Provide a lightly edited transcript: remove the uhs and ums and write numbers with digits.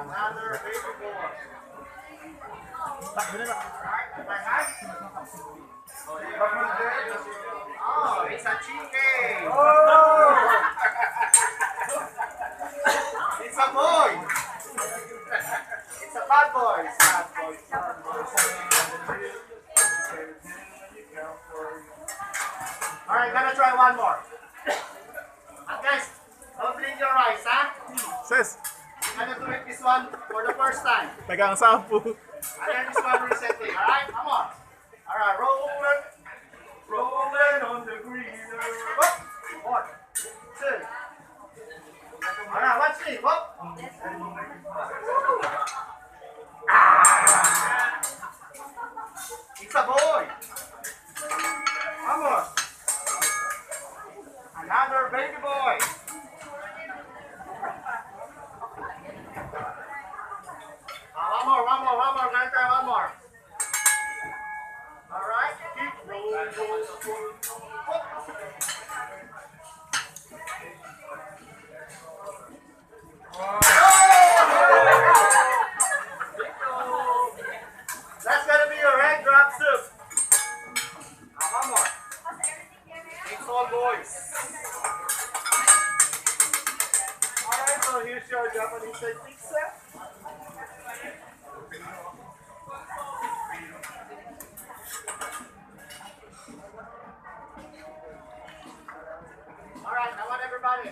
Another baby boy. Oh, it's a chicken. Oh. It's a boy. It's a bad boy. It's bad boy. Alright, gonna try one more. And guys, don't blink your eyes, huh? Sis, Gonna do it this one for the first time. pegang sampu. I learned this one recently, alright? Come on. Alright, rolling. Rolling on the green. Whoop. 1, 2. Alright, watch me. Whoop. Ah. It's a boy. One more. Another baby boy. One more. Gonna try one more. Alright, keep rolling. That's gonna be a red drop soup. One more. It's all boys. Alright, so here's your Japanese side pizza. Alright, I want everybody.